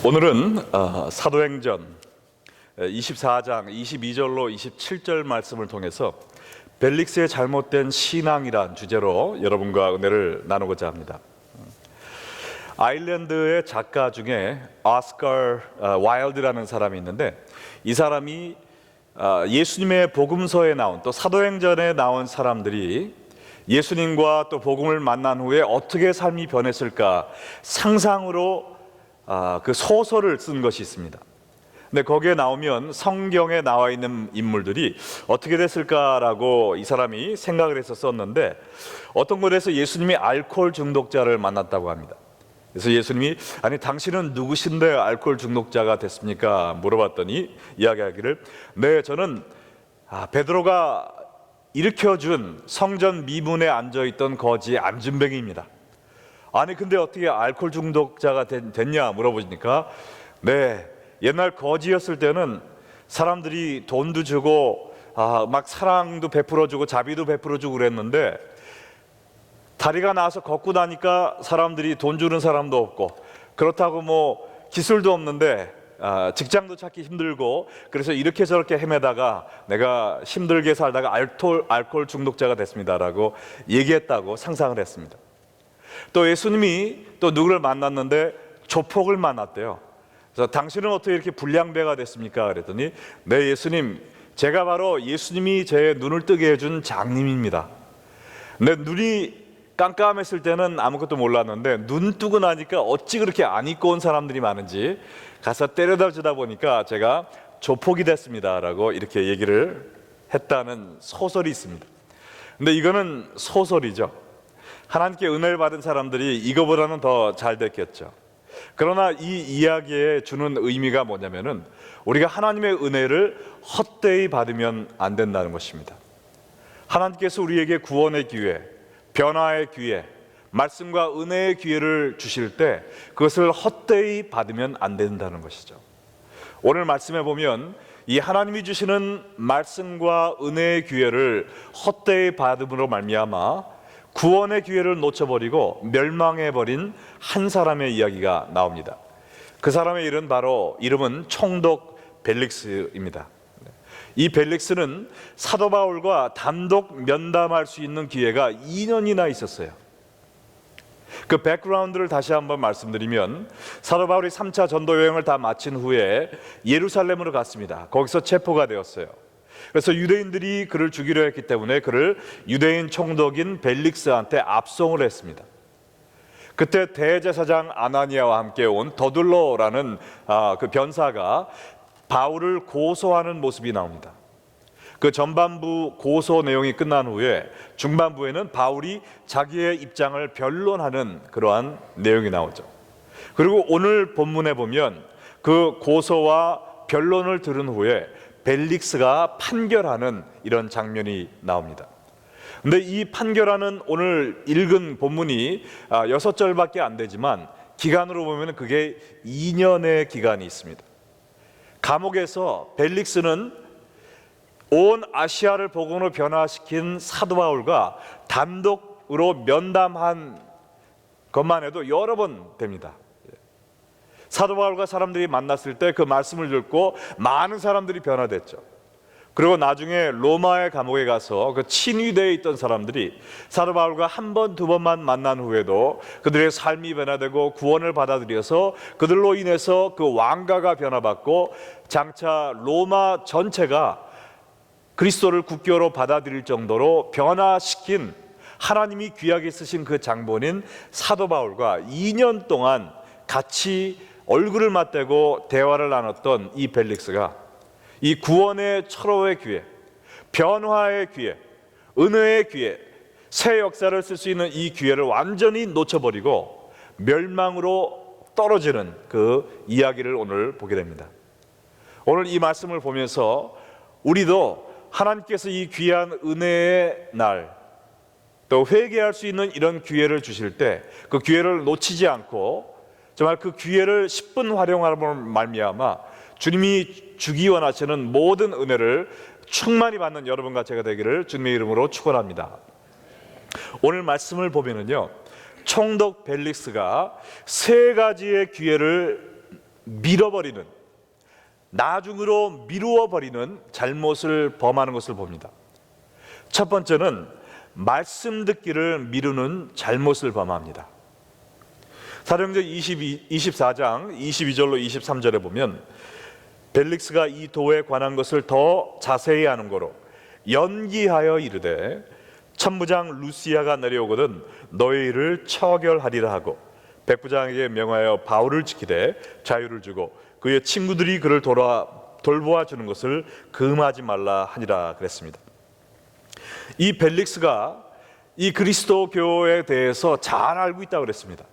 오늘은 사도행전 24장 22절로 27절 말씀을 통해서 벨릭스의 잘못된 신앙이란 주제로 여러분과 은혜를 나누고자 합니다. 아일랜드의 작가 중에 오스카 와일드라는 사람이 있는데, 이 사람이 예수님의 복음서에 나온, 또 사도행전에 나온 사람들이 예수님과 또 복음을 만난 후에 어떻게 삶이 변했을까 상상으로 그 소설을 쓴 것이 있습니다. 근데 거기에 나오면 성경에 나와 있는 인물들이 어떻게 됐을까라고 이 사람이 생각을 해서 썼는데, 어떤 곳에서 예수님이 알코올 중독자를 만났다고 합니다. 그래서 예수님이 아니 당신은 누구신데 알코올 중독자가 됐습니까? 물어봤더니 이야기하기를, 네, 저는 베드로가 일으켜준 성전 미문에 앉아있던 거지 안진뱅이입니다. 아니 근데 어떻게 알코올 중독자가 됐냐 물어보니까, 네, 옛날 거지였을 때는 사람들이 돈도 주고 막 사랑도 베풀어주고 자비도 베풀어주고 그랬는데, 다리가 나와서 걷고 나니까 사람들이 돈 주는 사람도 없고, 그렇다고 뭐 기술도 없는데 직장도 찾기 힘들고, 그래서 이렇게 저렇게 헤매다가 내가 힘들게 살다가 알코올 중독자가 됐습니다라고 얘기했다고 상상을 했습니다. 또 예수님이 또 누구를 만났는데 조폭을 만났대요. 그래서 당신은 어떻게 이렇게 불량배가 됐습니까? 그랬더니, 네, 예수님, 제가 바로 예수님이 제 눈을 뜨게 해준 장님입니다. 내 눈이 깜깜했을 때는 아무것도 몰랐는데 눈 뜨고 나니까 어찌 그렇게 안 입고 온 사람들이 많은지 가서 때려다 주다 보니까 제가 조폭이 됐습니다 라고 이렇게 얘기를 했다는 소설이 있습니다. 근데 이거는 소설이죠. 하나님께 은혜를 받은 사람들이 이거보다는 더 잘 됐겠죠. 그러나 이 이야기에 주는 의미가 뭐냐면은, 우리가 하나님의 은혜를 헛되이 받으면 안 된다는 것입니다. 하나님께서 우리에게 구원의 기회, 변화의 기회, 말씀과 은혜의 기회를 주실 때 그것을 헛되이 받으면 안 된다는 것이죠. 오늘 말씀에 보면 이 하나님이 주시는 말씀과 은혜의 기회를 헛되이 받음으로 말미암아 구원의 기회를 놓쳐버리고 멸망해버린 한 사람의 이야기가 나옵니다. 그 사람의 이름은 총독 벨릭스입니다. 이 벨릭스는 사도 바울과 단독 면담할 수 있는 기회가 2년이나 있었어요. 그 백그라운드를 다시 한번 말씀드리면, 사도 바울이 3차 전도 여행을 다 마친 후에 예루살렘으로 갔습니다. 거기서 체포가 되었어요. 그래서 유대인들이 그를 죽이려 했기 때문에 그를 유대인 총독인 벨릭스한테 압송을 했습니다. 그때 대제사장 아나니아와 함께 온 더둘로라는 그 변사가 바울을 고소하는 모습이 나옵니다. 그 전반부 고소 내용이 끝난 후에 중반부에는 바울이 자기의 입장을 변론하는 그러한 내용이 나오죠. 그리고 오늘 본문에 보면 그 고소와 변론을 들은 후에 벨릭스가 판결하는 이런 장면이 나옵니다. 근데 이 판결하는 오늘 읽은 본문이 6절밖에 안 되지만 기간으로 보면 그게 2년의 기간이 있습니다. 감옥에서 벨릭스는 온 아시아를 복음으로 변화시킨 사도 바울과 단독으로 면담한 것만 해도 여러 번 됩니다. 사도 바울과 사람들이 만났을 때 그 말씀을 듣고 많은 사람들이 변화됐죠. 그리고 나중에 로마의 감옥에 가서 그 친위대에 있던 사람들이 사도 바울과 한 번, 두 번만 만난 후에도 그들의 삶이 변화되고 구원을 받아들여서 그들로 인해서 그 왕가가 변화받고 장차 로마 전체가 그리스도를 국교로 받아들일 정도로 변화시킨, 하나님이 귀하게 쓰신 그 장본인 사도 바울과 2년 동안 같이 얼굴을 맞대고 대화를 나눴던 이 벨릭스가 이 구원의 철호의 기회, 변화의 기회, 은혜의 기회, 새 역사를 쓸 수 있는 이 기회를 완전히 놓쳐버리고 멸망으로 떨어지는 그 이야기를 오늘 보게 됩니다. 오늘 이 말씀을 보면서 우리도 하나님께서 이 귀한 은혜의 날, 또 회개할 수 있는 이런 기회를 주실 때 그 기회를 놓치지 않고 정말 그 기회를 10분 활용하므로 말미암아 주님이 주기 원하시는 모든 은혜를 충만히 받는 여러분과 제가 되기를 주님의 이름으로 축원합니다. 오늘 말씀을 보면은요, 총독 벨릭스가 세 가지의 기회를 밀어버리는, 나중으로 미루어 버리는 잘못을 범하는 것을 봅니다. 첫 번째는 말씀 듣기를 미루는 잘못을 범합니다. 사도행전 24장 22절로 23절에 보면 벨릭스가 이 도에 관한 것을 더 자세히 아는 거로 연기하여 이르되 천부장 루시아가 내려오거든 너희 일을 처결하리라 하고 백부장에게 명하여 바울을 지키되 자유를 주고 그의 친구들이 그를 돌보아 주는 것을 금하지 말라 하니라 그랬습니다. 이 벨릭스가 이 그리스도 교에 대해서 잘 알고 있다고 그랬습니다.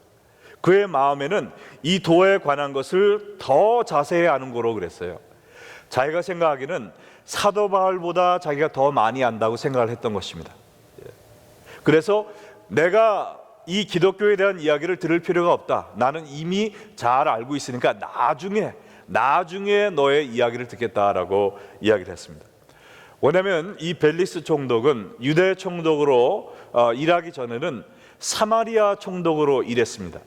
그의 마음에는 이 도에 관한 것을 더 자세히 아는 거로 그랬어요. 자기가 생각하기는 사도 바울보다 자기가 더 많이 안다고 생각을 했던 것입니다. 그래서 내가 이 기독교에 대한 이야기를 들을 필요가 없다, 나는 이미 잘 알고 있으니까 나중에 너의 이야기를 듣겠다라고 이야기를 했습니다. 왜냐하면 이 벨릭스 총독은 유대 총독으로 일하기 전에는 사마리아 총독으로 일했습니다.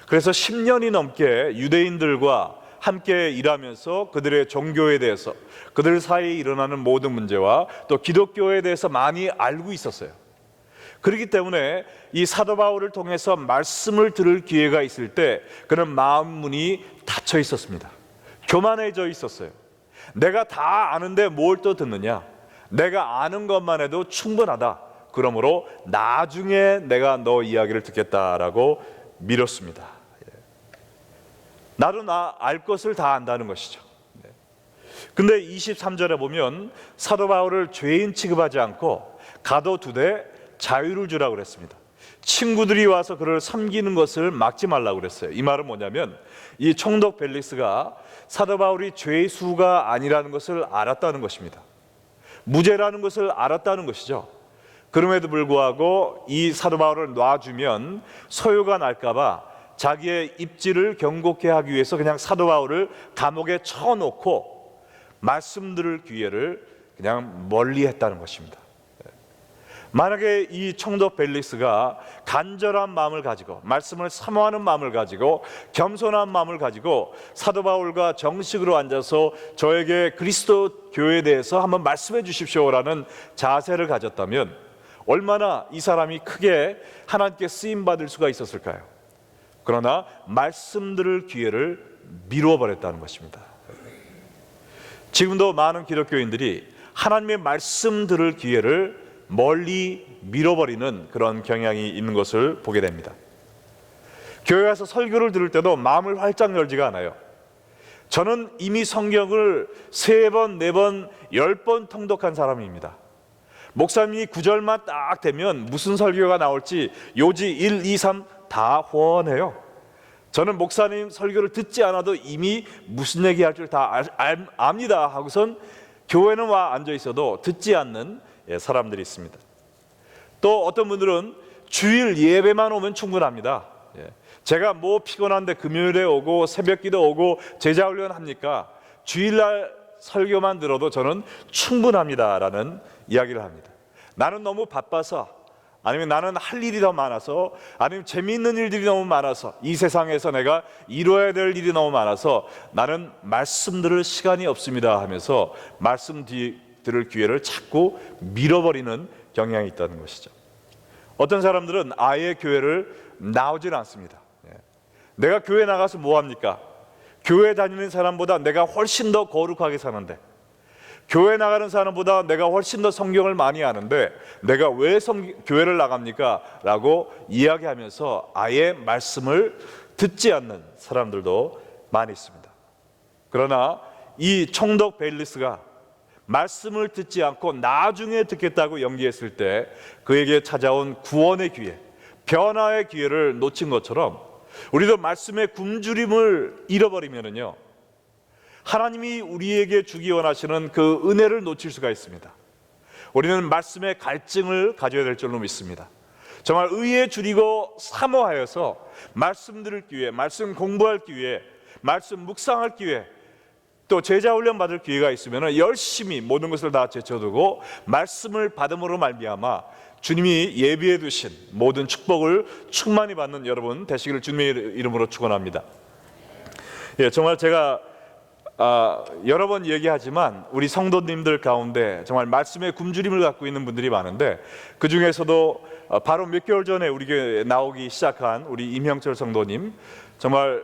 그래서 10년이 넘게 유대인들과 함께 일하면서 그들의 종교에 대해서, 그들 사이에 일어나는 모든 문제와 또 기독교에 대해서 많이 알고 있었어요. 그렇기 때문에 이 사도 바울을 통해서 말씀을 들을 기회가 있을 때 그는 마음 문이 닫혀 있었습니다. 교만해져 있었어요. 내가 다 아는데 뭘 또 듣느냐, 내가 아는 것만 해도 충분하다, 그러므로 나중에 내가 너 이야기를 듣겠다라고 미뤘습니다. 나도 나 알 것을 다 안다는 것이죠. 근데 23절에 보면 사도 바울을 죄인 취급하지 않고 가둬두되 자유를 주라고 그랬습니다. 친구들이 와서 그를 섬기는 것을 막지 말라고 그랬어요. 이 말은 뭐냐면 이 총독 벨릭스가 사도 바울이 죄수가 아니라는 것을 알았다는 것입니다. 무죄라는 것을 알았다는 것이죠. 그럼에도 불구하고 이 사도 바울을 놔주면 소요가 날까봐 자기의 입지를 경고케 하기 위해서 그냥 사도 바울을 감옥에 쳐놓고 말씀 들을 기회를 그냥 멀리 했다는 것입니다. 만약에 이 총독 벨릭스가 간절한 마음을 가지고 말씀을 사모하는 마음을 가지고 겸손한 마음을 가지고 사도 바울과 정식으로 앉아서 저에게 그리스도 교회에 대해서 한번 말씀해 주십시오라는 자세를 가졌다면 얼마나 이 사람이 크게 하나님께 쓰임 받을 수가 있었을까요? 그러나 말씀 들을 기회를 미루어 버렸다는 것입니다. 지금도 많은 기독교인들이 하나님의 말씀 들을 기회를 멀리 밀어버리는 그런 경향이 있는 것을 보게 됩니다. 교회 와서 설교를 들을 때도 마음을 활짝 열지가 않아요. 저는 이미 성경을 3번, 4번, 10번 통독한 사람입니다. 목사님이 9절만 딱 되면 무슨 설교가 나올지 요지 1, 2, 3 다 호언해요. 저는 목사님 설교를 듣지 않아도 이미 무슨 얘기할 줄 다 압니다 하고선 교회는 와 앉아 있어도 듣지 않는 사람들이 있습니다. 또 어떤 분들은 주일 예배만 오면 충분합니다. 제가 뭐 피곤한데 금요일에 오고 새벽기도 오고 제자훈련 합니까? 주일날 설교만 들어도 저는 충분합니다라는 이야기를 합니다. 나는 너무 바빠서, 아니면 나는 할 일이 더 많아서, 아니면 재미있는 일들이 너무 많아서, 이 세상에서 내가 이루어야 될 일이 너무 많아서 나는 말씀 들을 시간이 없습니다 하면서 말씀 들을 기회를 자꾸 밀어버리는 경향이 있다는 것이죠. 어떤 사람들은 아예 교회를 나오질 않습니다. 내가 교회 나가서 뭐 합니까? 교회 다니는 사람보다 내가 훨씬 더 거룩하게 사는데, 교회 나가는 사람보다 내가 훨씬 더 성경을 많이 아는데 내가 왜 교회를 나갑니까? 라고 이야기하면서 아예 말씀을 듣지 않는 사람들도 많이 있습니다. 그러나 이 총독 벨릭스가 말씀을 듣지 않고 나중에 듣겠다고 연기했을 때 그에게 찾아온 구원의 기회, 변화의 기회를 놓친 것처럼 우리도 말씀의 굶주림을 잃어버리면은요, 하나님이 우리에게 주기 원하시는 그 은혜를 놓칠 수가 있습니다. 우리는 말씀의 갈증을 가져야 될 줄로 믿습니다. 정말 의에 줄이고 사모하여서 말씀 들을 기회, 말씀 공부할 기회, 말씀 묵상할 기회, 또 제자 훈련 받을 기회가 있으면 열심히 모든 것을 다 제쳐두고 말씀을 받음으로 말미암아 주님이 예비해 두신 모든 축복을 충만히 받는 여러분 되시기를 주님의 이름으로 축원합니다. 예, 정말 제가 여러 번 얘기하지만 우리 성도님들 가운데 정말 말씀의 굶주림을 갖고 있는 분들이 많은데, 그 중에서도 바로 몇 개월 전에 우리 교회에 나오기 시작한 우리 임형철 성도님, 정말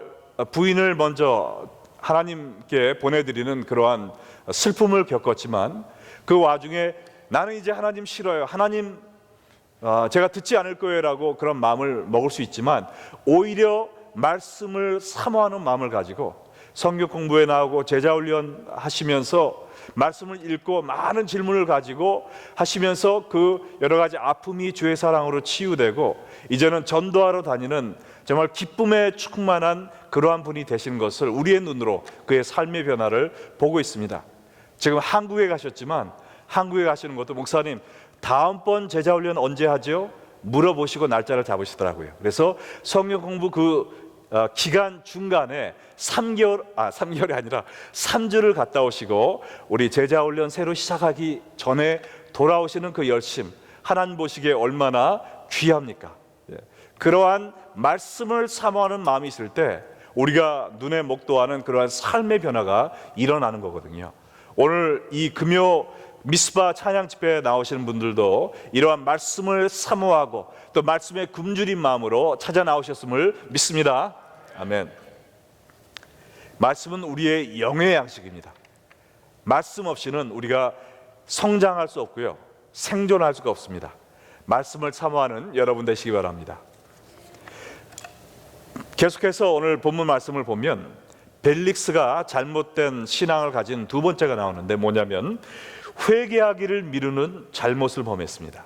부인을 먼저 하나님께 보내드리는 그러한 슬픔을 겪었지만, 그 와중에 나는 이제 하나님 싫어요, 하나님 제가 듣지 않을 거예요 라고 그런 마음을 먹을 수 있지만, 오히려 말씀을 사모하는 마음을 가지고 성경 공부에 나오고 제자훈련 하시면서 말씀을 읽고 많은 질문을 가지고 하시면서 그 여러 가지 아픔이 주의 사랑으로 치유되고 이제는 전도하러 다니는 정말 기쁨에 충만한 그러한 분이 되신 것을 우리의 눈으로 그의 삶의 변화를 보고 있습니다. 지금 한국에 가셨지만, 한국에 가시는 것도 목사님 다음번 제자훈련 언제 하죠? 물어보시고 날짜를 잡으시더라고요. 그래서 성경 공부 기간 중간에 3개월이 아니라 3주를 갔다 오시고 우리 제자훈련 새로 시작하기 전에 돌아오시는 그 열심, 하나님 보시기에 얼마나 귀합니까? 그러한 말씀을 사모하는 마음이 있을 때 우리가 눈에 목도하는 그러한 삶의 변화가 일어나는 거거든요. 오늘 이 금요 미스바 찬양 집회에 나오시는 분들도 이러한 말씀을 사모하고 또 말씀에 굶주린 마음으로 찾아 나오셨음을 믿습니다. 아멘. 말씀은 우리의 영의 양식입니다. 말씀 없이는 우리가 성장할 수 없고요, 생존할 수가 없습니다. 말씀을 사모하는 여러분 되시기 바랍니다. 계속해서 오늘 본문 말씀을 보면 벨릭스가 잘못된 신앙을 가진 두 번째가 나오는데, 뭐냐면 회개하기를 미루는 잘못을 범했습니다.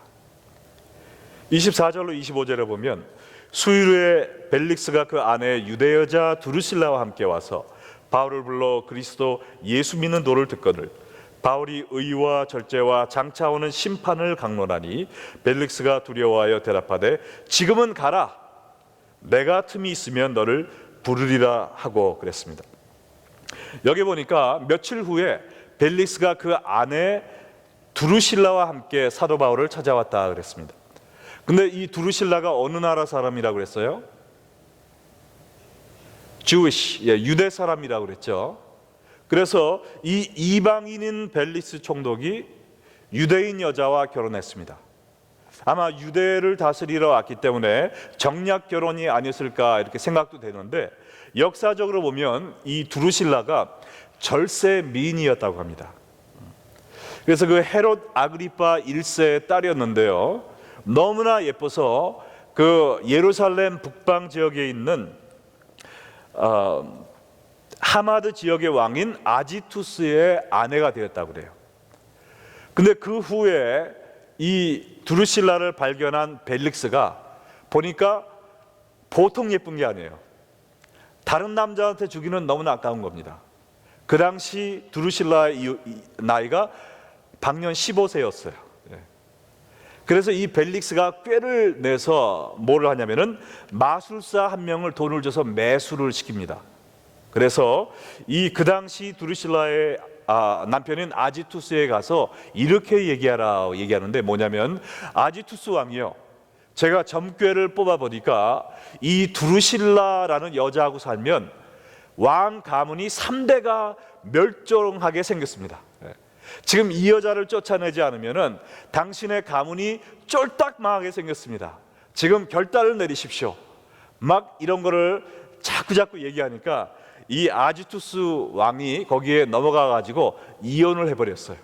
24절로 25절에 보면 수일 후에 벨릭스가 그 아내 유대 여자 두루실라와 함께 와서 바울을 불러 그리스도 예수 믿는 도를 듣거늘 바울이 의와 절제와 장차 오는 심판을 강론하니 벨릭스가 두려워하여 대답하되 지금은 가라, 내가 틈이 있으면 너를 부르리라 하고 그랬습니다. 여기 보니까 며칠 후에 벨릭스가 그 아내 두루실라와 함께 사도 바울을 찾아왔다 그랬습니다. 근데 이 두루실라가 어느 나라 사람이라고 그랬어요? Jewish, 유대 사람이라고 그랬죠. 그래서 이 이방인인 벨릭스 총독이 유대인 여자와 결혼했습니다. 아마 유대를 다스리러 왔기 때문에 정략 결혼이 아니었을까 이렇게 생각도 되는데, 역사적으로 보면 이 두루실라가 절세 미인이었다고 합니다. 그래서 그 헤롯 아그리파 1세의 딸이었는데요, 너무나 예뻐서 그 예루살렘 북방 지역에 있는 하마드 지역의 왕인 아지투스의 아내가 되었다고 그래요. 근데 그 후에 이 두루실라를 발견한 벨릭스가 보니까 보통 예쁜 게 아니에요. 다른 남자한테 주기는 너무나 아까운 겁니다. 그 당시 두루실라의 나이가 방년 15세였어요. 그래서 이 벨릭스가 꾀를 내서 뭐를 하냐면은 마술사 한 명을 돈을 줘서 매수를 시킵니다. 그래서 그 당시 두루실라의 남편인 아지투스에 가서 이렇게 얘기하는데, 뭐냐면 아지투스 왕이요, 제가 점괘를 뽑아보니까 이 두루실라라는 여자하고 살면 왕 가문이 3대가 멸종하게 생겼습니다. 지금 이 여자를 쫓아내지 않으면은 당신의 가문이 쫄딱 망하게 생겼습니다. 지금 결단을 내리십시오. 막 이런 거를 자꾸 얘기하니까 이 아지투스 왕이 거기에 넘어가 가지고 이혼을 해버렸어요.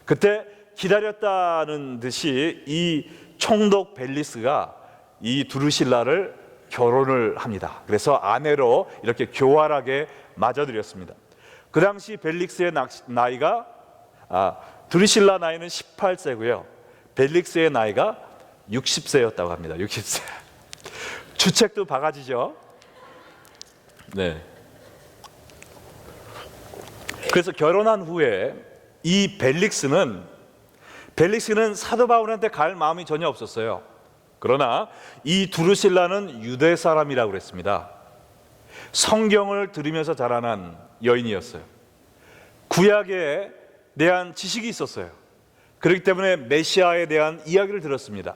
그때 기다렸다는 듯이 이 총독 벨릭스가 이 두루실라를 결혼을 합니다. 그래서 아내로 이렇게 교활하게 맞아들였습니다. 그 당시 벨릭스의 나이가 두루실라 나이는 18세고요 벨릭스의 나이가 60세였다고 합니다. 60세. 주책도 바가지죠. 네. 그래서 결혼한 후에 이 벨릭스는 사도 바울한테 갈 마음이 전혀 없었어요. 그러나 이 두루실라는 유대 사람이라고 그랬습니다. 성경을 들으면서 자라난 여인이었어요. 구약에 대한 지식이 있었어요. 그렇기 때문에 메시아에 대한 이야기를 들었습니다.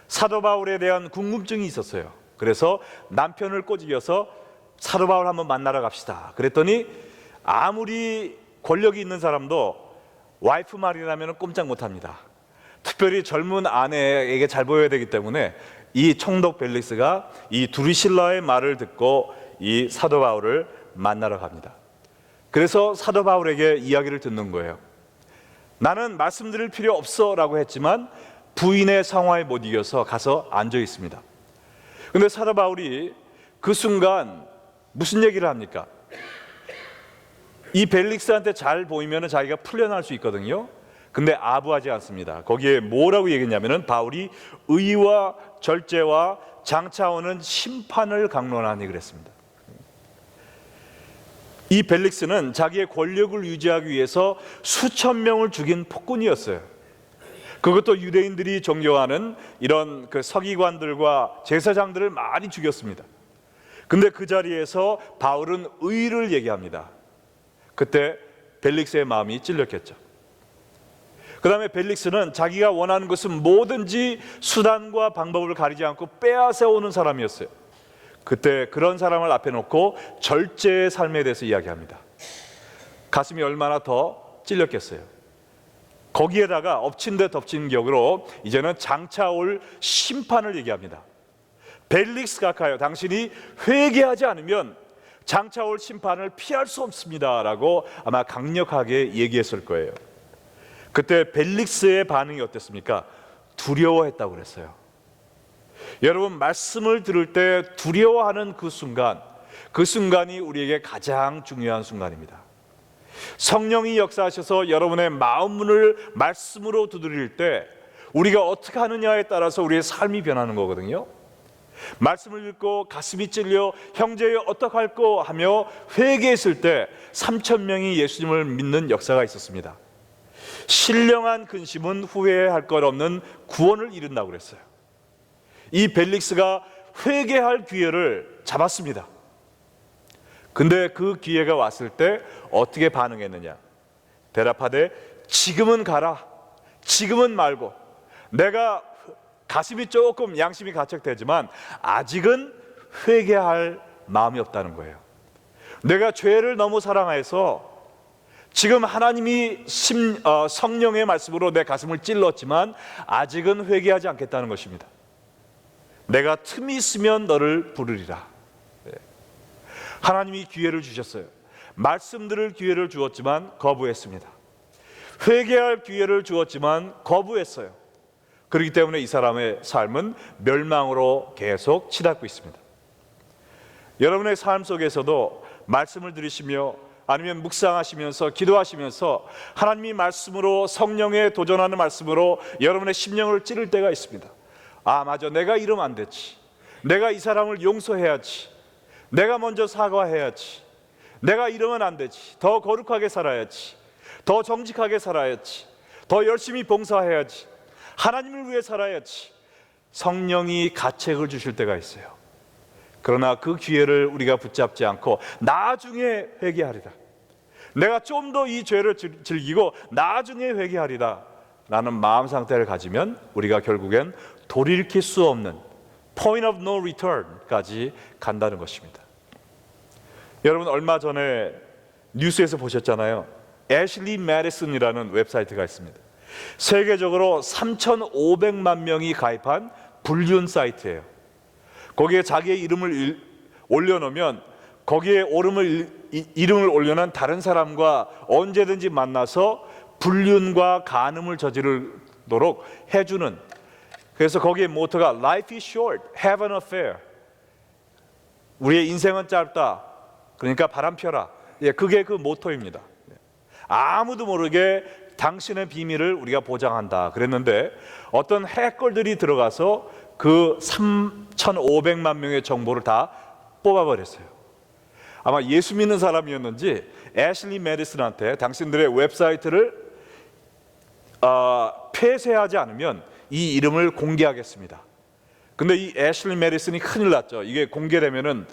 사도 바울에 대한 궁금증이 있었어요. 그래서 남편을 꼬집어서 사도 바울 한번 만나러 갑시다. 그랬더니 아무리 권력이 있는 사람도 와이프 말이라면 꼼짝 못합니다. 특별히 젊은 아내에게 잘 보여야 되기 때문에 이 총독 벨릭스가 이 두리실라의 말을 듣고 이 사도 바울을 만나러 갑니다. 그래서 사도 바울에게 이야기를 듣는 거예요. 나는 말씀드릴 필요 없어 라고 했지만 부인의 상황에 못 이겨서 가서 앉아 있습니다. 근데 사도 바울이 그 순간 무슨 얘기를 합니까? 이 벨릭스한테 잘 보이면 자기가 풀려날 수 있거든요. 근데 아부하지 않습니다. 거기에 뭐라고 얘기했냐면은 바울이 의와 절제와 장차 오는 심판을 강론하니 그랬습니다. 이 벨릭스는 자기의 권력을 유지하기 위해서 수천 명을 죽인 폭군이었어요. 그것도 유대인들이 존경하는 이런 그 서기관들과 제사장들을 많이 죽였습니다. 근데 그 자리에서 바울은 의를 얘기합니다. 그때 벨릭스의 마음이 찔렸겠죠. 그 다음에 벨릭스는 자기가 원하는 것은 뭐든지 수단과 방법을 가리지 않고 빼앗아 오는 사람이었어요. 그때 그런 사람을 앞에 놓고 절제의 삶에 대해서 이야기합니다. 가슴이 얼마나 더 찔렸겠어요. 거기에다가 엎친 데 덮친 격으로 이제는 장차 올 심판을 얘기합니다. 벨릭스 각하여, 당신이 회개하지 않으면 장차 올 심판을 피할 수 없습니다 라고 아마 강력하게 얘기했을 거예요. 그때 벨릭스의 반응이 어땠습니까? 두려워했다고 그랬어요. 여러분, 말씀을 들을 때 두려워하는 그 순간이 우리에게 가장 중요한 순간입니다. 성령이 역사하셔서 여러분의 마음문을 말씀으로 두드릴 때 우리가 어떻게 하느냐에 따라서 우리의 삶이 변하는 거거든요. 말씀을 읽고 가슴이 찔려 형제여 어떡할꼬 하며 회개했을 때 3,000명이 예수님을 믿는 역사가 있었습니다. 신령한 근심은 후회할 것 없는 구원을 이룬다고 그랬어요. 이 벨릭스가 회개할 기회를 잡았습니다. 근데 그 기회가 왔을 때 어떻게 반응했느냐? 대답하되 지금은 가라, 지금은 말고. 내가 가슴이 조금 양심이 가책되지만 아직은 회개할 마음이 없다는 거예요. 내가 죄를 너무 사랑해서 지금 하나님이 성령의 말씀으로 내 가슴을 찔렀지만 아직은 회개하지 않겠다는 것입니다. 내가 틈이 있으면 너를 부르리라. 하나님이 기회를 주셨어요. 말씀 들을 기회를 주었지만 거부했습니다. 회개할 기회를 주었지만 거부했어요. 그렇기 때문에 이 사람의 삶은 멸망으로 계속 치닫고 있습니다. 여러분의 삶 속에서도 말씀을 들으시며 아니면 묵상하시면서 기도하시면서 하나님이 말씀으로, 성령에 도전하는 말씀으로 여러분의 심령을 찌를 때가 있습니다. 아, 맞아, 내가 이러면 안 되지, 내가 이 사람을 용서해야지, 내가 먼저 사과해야지, 내가 이러면 안 되지, 더 거룩하게 살아야지, 더 정직하게 살아야지, 더 열심히 봉사해야지, 하나님을 위해 살아야지. 성령이 가책을 주실 때가 있어요. 그러나 그 기회를 우리가 붙잡지 않고 나중에 회개하리라, 내가 좀 더 이 죄를 즐기고 나중에 회개하리라 라는 마음 상태를 가지면 우리가 결국엔 돌이킬 수 없는 point of no return까지 간다는 것입니다. 여러분, 얼마 전에 뉴스에서 보셨잖아요. 애슐리 메디슨이라는 웹사이트가 있습니다. 세계적으로 3,500만 명이 가입한 불륜 사이트예요. 거기에 자기의 이름을 올려놓으면 거기에 이름을 올려놓은 다른 사람과 언제든지 만나서 불륜과 간음을 저지르도록 해주는, 그래서 거기에 모토가 Life is short, have an affair. 우리의 인생은 짧다, 그러니까 바람 펴라. 그게 그 모토입니다. 아무도 모르게 당신의 비밀을 우리가 보장한다 그랬는데 어떤 해커들이 들어가서 그 3,500만 명의 정보를 다 뽑아버렸어요. 아마 예수 믿는 사람이었는지 애슐리 메디슨한테 당신들의 웹사이트를 폐쇄하지 않으면 이 이름을 공개하겠습니다. 근데 이 애슐리 메디슨이 큰일 났죠. 이게 공개되면은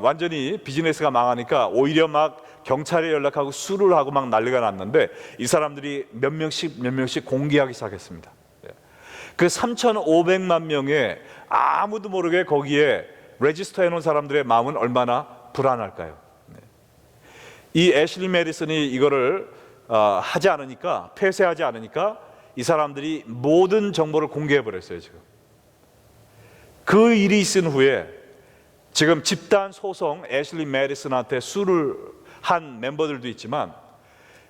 완전히 비즈니스가 망하니까 오히려 막 경찰에 연락하고 수를 하고 막 난리가 났는데 이 사람들이 몇 명씩 공개하기 시작했습니다. 그 3,500만 명의 아무도 모르게 거기에 레지스터 해놓은 사람들의 마음은 얼마나 불안할까요? 이 애슐리 메디슨이 이거를 하지 않으니까, 폐쇄하지 않으니까 이 사람들이 모든 정보를 공개해 버렸어요. 지금 그 일이 있은 후에 지금 집단 소송 애슐리 메디슨한테 수를 한 멤버들도 있지만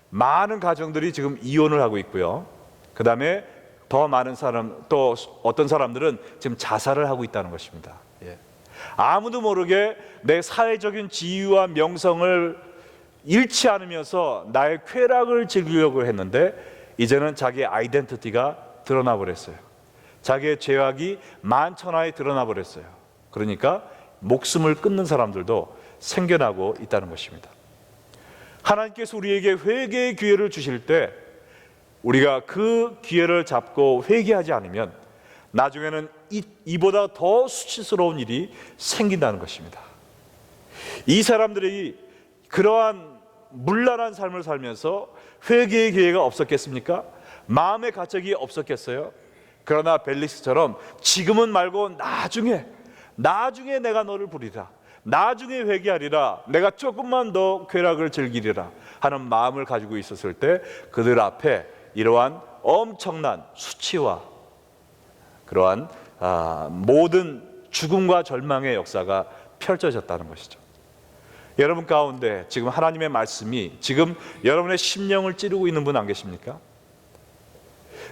많은 가정들이 지금 이혼을 하고 있고요. 그 다음에 더 많은 사람, 또 어떤 사람들은 지금 자살을 하고 있다는 것입니다. 아무도 모르게 내 사회적인 지위와 명성을 잃지 않으면서 나의 쾌락을 즐기려고 했는데 이제는 자기의 아이덴티티가 드러나 버렸어요. 자기의 죄악이 만천하에 드러나 버렸어요. 그러니까 목숨을 끊는 사람들도 생겨나고 있다는 것입니다. 하나님께서 우리에게 회개의 기회를 주실 때 우리가 그 기회를 잡고 회개하지 않으면 나중에는 이보다 더 수치스러운 일이 생긴다는 것입니다. 이 사람들이 그러한 문란한 삶을 살면서 회개의 기회가 없었겠습니까? 마음의 가책이 없었겠어요? 그러나 벨릭스처럼 지금은 말고 나중에 내가 너를 부리라, 나중에 회개하리라, 내가 조금만 더 쾌락을 즐기리라 하는 마음을 가지고 있었을 때 그들 앞에 이러한 엄청난 수치와 그러한 모든 죽음과 절망의 역사가 펼쳐졌다는 것이죠. 여러분 가운데 지금 하나님의 말씀이 지금 여러분의 심령을 찌르고 있는 분 안 계십니까?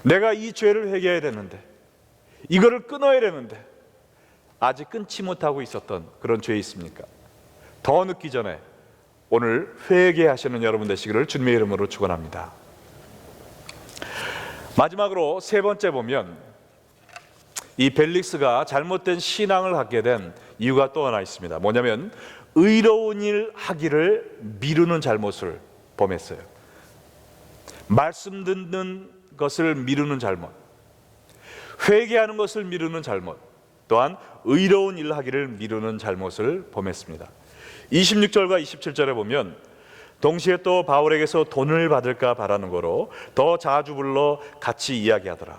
내가 이 죄를 회개해야 되는데, 이거를 끊어야 되는데 아직 끊지 못하고 있었던 그런 죄 있습니까? 더 늦기 전에 오늘 회개하시는 여러분 되시기를 주님의 이름으로 축원합니다. 마지막으로 세 번째 보면 이 벨릭스가 잘못된 신앙을 갖게 된 이유가 또 하나 있습니다. 뭐냐면 의로운 일 하기를 미루는 잘못을 범했어요. 말씀 듣는 것을 미루는 잘못, 회개하는 것을 미루는 잘못, 또한 의로운 일 하기를 미루는 잘못을 범했습니다. 26절과 27절에 보면 동시에 또 바울에게서 돈을 받을까 바라는 거로 더 자주 불러 같이 이야기하더라.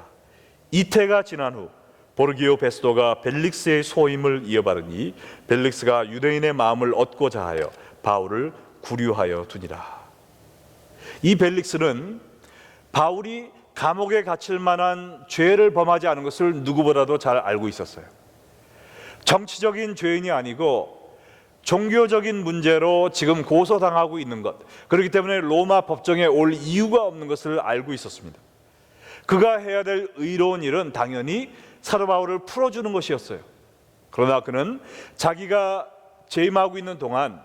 이태가 지난 후 보르기오 베스도가 벨릭스의 소임을 이어받으니 벨릭스가 유대인의 마음을 얻고자 하여 바울을 구류하여 두니라. 이 벨릭스는 바울이 감옥에 갇힐 만한 죄를 범하지 않은 것을 누구보다도 잘 알고 있었어요. 정치적인 죄인이 아니고 종교적인 문제로 지금 고소당하고 있는 것, 그렇기 때문에 로마 법정에 올 이유가 없는 것을 알고 있었습니다. 그가 해야 될 의로운 일은 당연히 사도 바울을 풀어주는 것이었어요. 그러나 그는 자기가 재임하고 있는 동안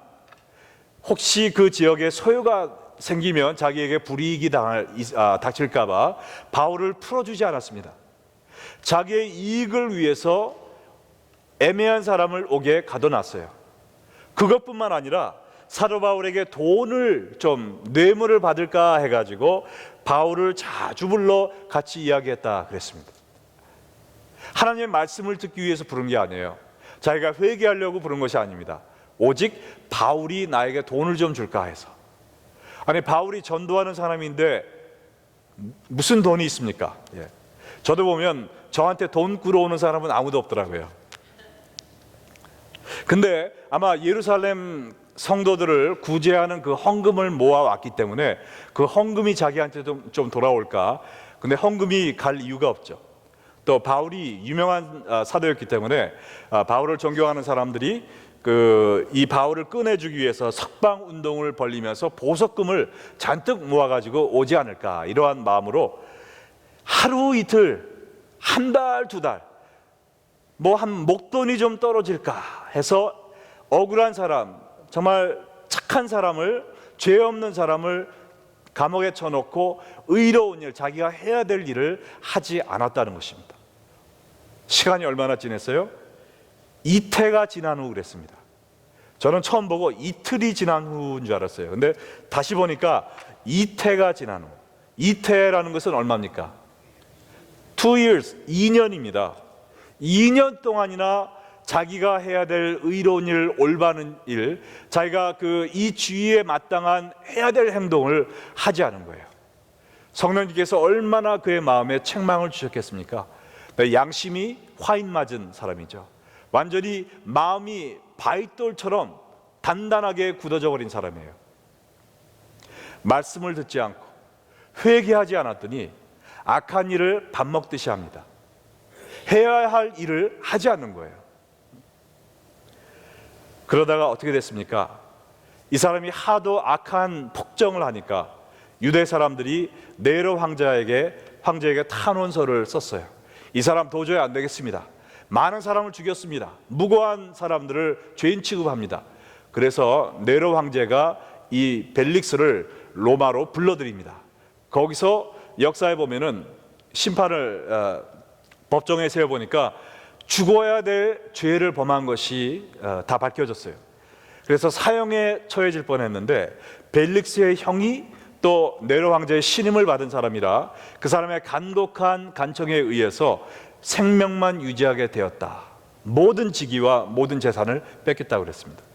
혹시 그 지역에 소요가 생기면 자기에게 불이익이 닥칠까 봐 바울을 풀어주지 않았습니다. 자기의 이익을 위해서 애매한 사람을 오게 가둬놨어요. 그것뿐만 아니라 사도 바울에게 돈을 좀 뇌물을 받을까 해가지고 바울을 자주 불러 같이 이야기했다 그랬습니다. 하나님의 말씀을 듣기 위해서 부른 게 아니에요. 자기가 회개하려고 부른 것이 아닙니다. 오직 바울이 나에게 돈을 좀 줄까 해서. 아니, 바울이 전도하는 사람인데 무슨 돈이 있습니까? 저도 보면 저한테 돈 끌어오는 사람은 아무도 없더라고요. 근데 아마 예루살렘 성도들을 구제하는 그 헌금을 모아왔기 때문에 그 헌금이 자기한테 좀 돌아올까. 근데 헌금이 갈 이유가 없죠. 또 바울이 유명한 사도였기 때문에 바울을 존경하는 사람들이 이 바울을 꺼내주기 위해서 석방 운동을 벌리면서 보석금을 잔뜩 모아가지고 오지 않을까, 이러한 마음으로 하루 이틀, 한 달, 두 달, 한 목돈이 좀 떨어질까 해서 억울한 사람, 정말 착한 사람을, 죄 없는 사람을 감옥에 쳐놓고 의로운 일, 자기가 해야 될 일을 하지 않았다는 것입니다. 시간이 얼마나 지났어요? 이태가 지난 후 그랬습니다. 저는 처음 보고 이틀이 지난 후인 줄 알았어요. 근데 다시 보니까 이태가 지난 후. 이태라는 것은 얼마입니까? 2 years, 2년입니다. 2년 동안이나 자기가 해야 될 의로운 일, 올바른 일, 자기가 이 주위에 마땅한 해야 될 행동을 하지 않은 거예요. 성령님께서 얼마나 그의 마음에 책망을 주셨겠습니까? 양심이 화인 맞은 사람이죠. 완전히 마음이 바위돌처럼 단단하게 굳어져 버린 사람이에요. 말씀을 듣지 않고 회개하지 않았더니 악한 일을 밥 먹듯이 합니다. 해야 할 일을 하지 않는 거예요. 그러다가 어떻게 됐습니까? 이 사람이 하도 악한 폭정을 하니까 유대 사람들이 네로 황제에게 탄원서를 썼어요. 이 사람 도저히 안 되겠습니다. 많은 사람을 죽였습니다. 무고한 사람들을 죄인 취급합니다. 그래서 네로 황제가 이 벨릭스를 로마로 불러들입니다. 거기서 역사에 보면은 심판을 법정에 세워보니까 죽어야 될 죄를 범한 것이 다 밝혀졌어요. 그래서 사형에 처해질 뻔했는데 벨릭스의 형이 또 네로 황제의 신임을 받은 사람이라 그 사람의 간곡한 간청에 의해서 생명만 유지하게 되었다. 모든 직위와 모든 재산을 뺏겼다고 그랬습니다.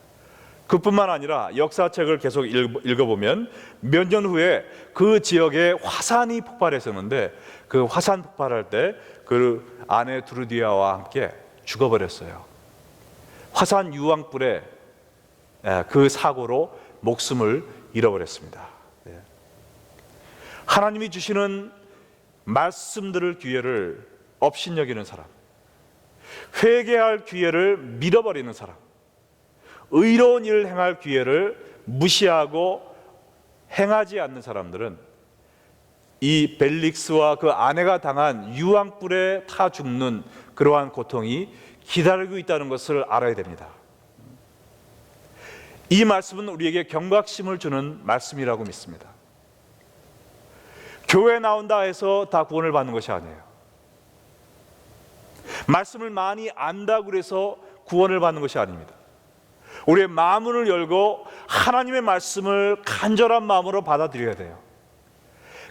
그뿐만 아니라 역사책을 계속 읽어보면 몇 년 후에 그 지역에 화산이 폭발했었는데 그 화산 폭발할 때 그 아내 두르디아와 함께 죽어버렸어요. 화산 유황불에 그 사고로 목숨을 잃어버렸습니다. 하나님이 주시는 말씀 들을 기회를 업신여기는 사람, 회개할 기회를 밀어버리는 사람, 의로운 일을 행할 기회를 무시하고 행하지 않는 사람들은 이 벨릭스와 그 아내가 당한 유황불에 타 죽는 그러한 고통이 기다리고 있다는 것을 알아야 됩니다. 이 말씀은 우리에게 경각심을 주는 말씀이라고 믿습니다. 교회 나온다 해서 다 구원을 받는 것이 아니에요. 말씀을 많이 안다고 해서 구원을 받는 것이 아닙니다. 우리의 마음을 열고 하나님의 말씀을 간절한 마음으로 받아들여야 돼요.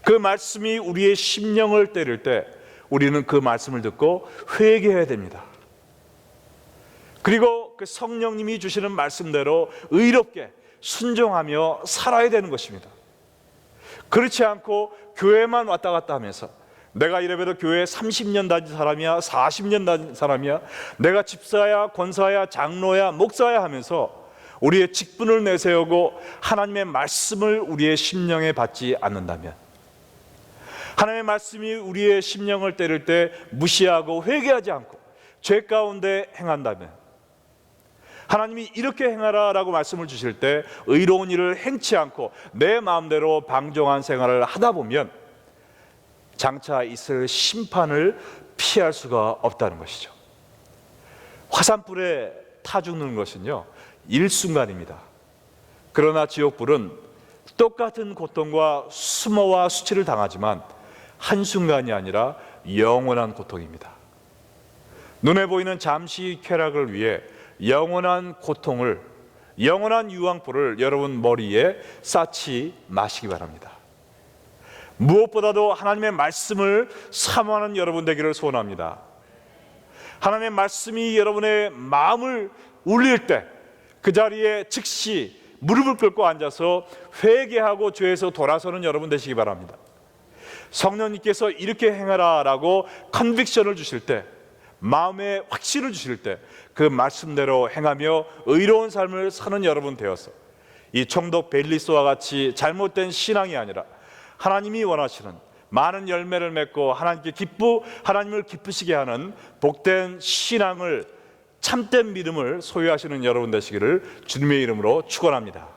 그 말씀이 우리의 심령을 때릴 때 우리는 그 말씀을 듣고 회개해야 됩니다. 그리고 그 성령님이 주시는 말씀대로 의롭게 순종하며 살아야 되는 것입니다. 그렇지 않고 교회만 왔다 갔다 하면서 내가 이래봬도 교회 30년 다닌 사람이야, 40년 다닌 사람이야, 내가 집사야, 권사야, 장로야, 목사야 하면서 우리의 직분을 내세우고 하나님의 말씀을 우리의 심령에 받지 않는다면, 하나님의 말씀이 우리의 심령을 때릴 때 무시하고 회개하지 않고 죄 가운데 행한다면, 하나님이 이렇게 행하라 라고 말씀을 주실 때 의로운 일을 행치 않고 내 마음대로 방종한 생활을 하다 보면 장차 있을 심판을 피할 수가 없다는 것이죠. 화산불에 타 죽는 것은요, 일순간입니다. 그러나 지옥불은 똑같은 고통과 수모와 수치를 당하지만 한순간이 아니라 영원한 고통입니다. 눈에 보이는 잠시 쾌락을 위해 영원한 고통을, 영원한 유황불을 여러분 머리에 쌓지 마시기 바랍니다. 무엇보다도 하나님의 말씀을 사모하는 여러분 되기를 소원합니다. 하나님의 말씀이 여러분의 마음을 울릴 때 그 자리에 즉시 무릎을 꿇고 앉아서 회개하고 죄에서 돌아서는 여러분 되시기 바랍니다. 성령님께서 이렇게 행하라 라고 컨빅션을 주실 때, 마음에 확신을 주실 때 그 말씀대로 행하며 의로운 삶을 사는 여러분 되어서 이 총독 벨릭스와 같이 잘못된 신앙이 아니라 하나님이 원하시는 많은 열매를 맺고 하나님을 기쁘시게 하는 복된 신앙을, 참된 믿음을 소유하시는 여러분 되시기를 주님의 이름으로 축원합니다.